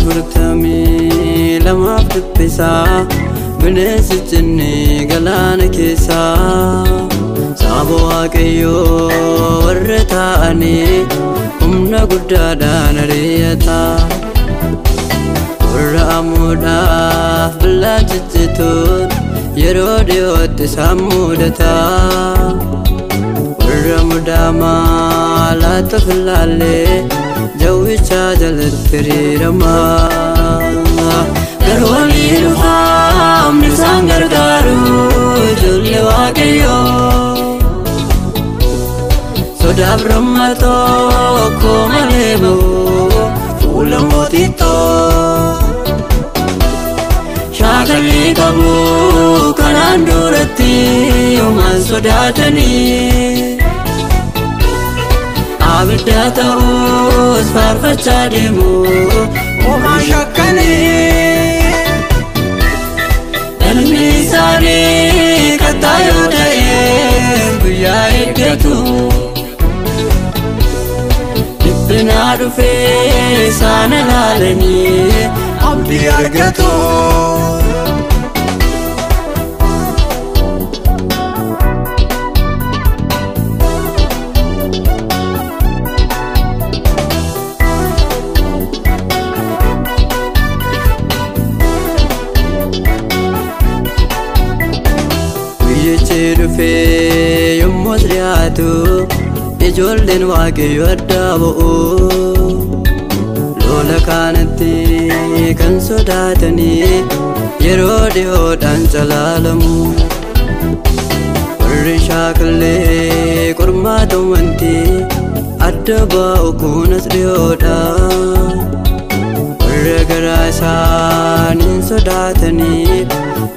furtami lamaaf dubbisa bineensi jinni galaana keessa saaba waaqayyoo warra ta'anii humna guddaadhaan ari'ata warra amuudhaaf billaan ciccituun yeroo dhiyootti isaan mudata warra mudaamaa laata filaallee jawwichaa jalatti hiriirama garuu walii dhufaa humni isaan gargaaru ijoollee waaqayyoo sodaaf rammaa tokko malee ba'u fuula mootittoo shaakalii qabu kanaan duratti homaan sodaatanii abidda ta'us faarfachaa deemu homaa shakkanii ilmi isaanii kattaa yoo ta'e guyyaa eeggatu dhibbinaa dhufee isaan ilaalanii abdii argatu dhufee yommuu dhiyaatu ijoolleen waaqayyoo addaa ba'u lola kanatti kan sodaatanii yeroo dhiyoodhaan calaalamu warri shaakallee qormaata wanti adda ba'u kunas dhiyoodha warra garaa isaaniin sodaatanii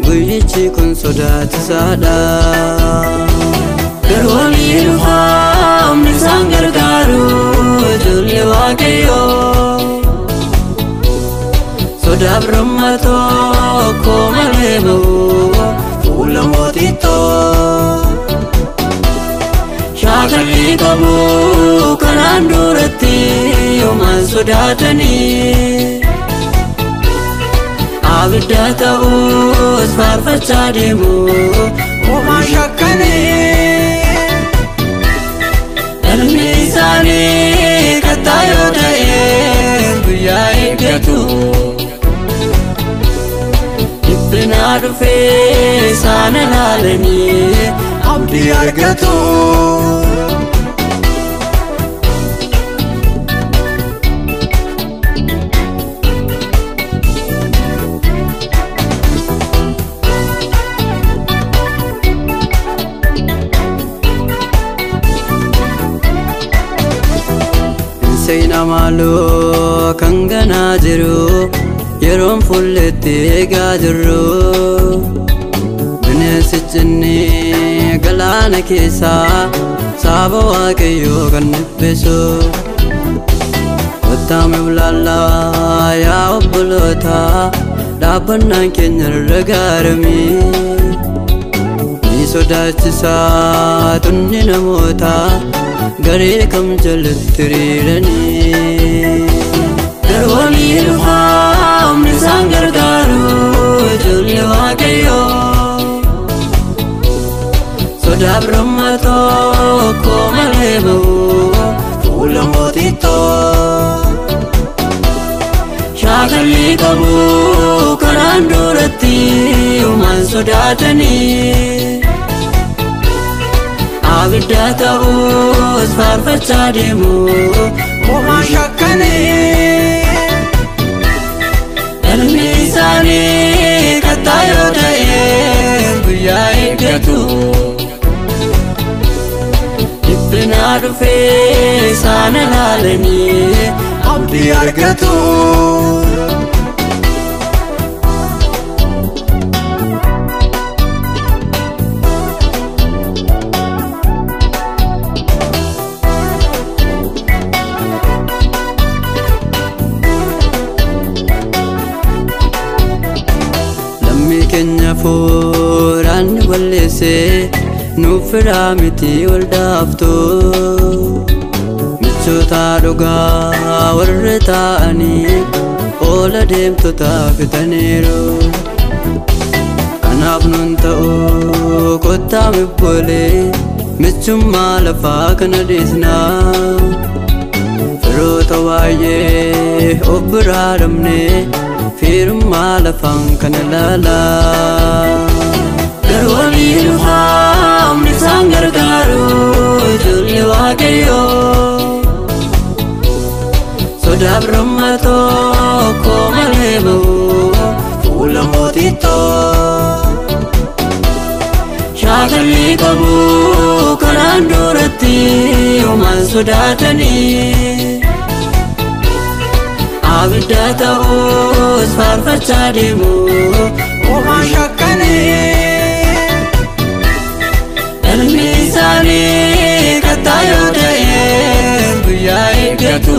guyyichi kun sodaachisaadha garuu walii dhufaa humni isaan gargaaru ijoollee waaqayyoo sodaaf rammaa tokko malee ba'u fuula mootittoo shaakalii qabu kanaan duratti homaan sodaatanii abidda ta'us faarfachaa deemu homaa shakkanii ilmi isaanii kattaa yoo ta'e guyyaa eeggatu dhibbinaa dhufee isaan ilaalanii abdii argatu Seyna maaloo kan ganaa jiru yeroon fuulletti eegaa jirru bineensi jinni galaana keessa saaba waaqayyoo kan dhiphisu wattaame ulaallaa yaa obboloota dhaabbannaan keenya irra gaaramii ni sodaachisaa tunni namoota garee kam jalatti hiriiranii garuu walii dhufaa humni isaan gargaaru ijoollee waaqayyoo sodaaf rammaa tokko malee ba'u fuula mootittoo shaakalii qabu kanaan duratti homaan sodaatanii abidda ta'us faarfachaa deemu homaa shakkanii ilmi isaanii kattaa yoo ta'e guyyaa eeggatu dhibbinaa dhufee isaan ilaalanii abdii argatu keenya fuudhaan balleessee nuuf firaa miti wal dhaabtu Michoota dhugaa warra ta'anii oola deemtota fitaniiru. Kanaaf nun ta'u kottaa mibbolee michummaa lafaa kana dhiisnaa. Firoota baay'ee of biraa dhabnee firummaa lafaan kana ilaalaa. Garuu waliin dhufaamni isaan gargaaru ijoollee Waaqayyoo. Sodaa birummaa tokko malee ba'u fuula mootittoo. Shaakalli qabu karaan duratti homaan sodaatanii. Abidda ta'us faarfachaa deemu homaan shakkanii. Ilmi isaanii kattaa yoo ta'e guyyaa eeggatu.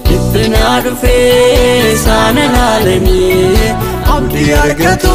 Dhiphina dhufee isaan ilaalanii abdii argatu.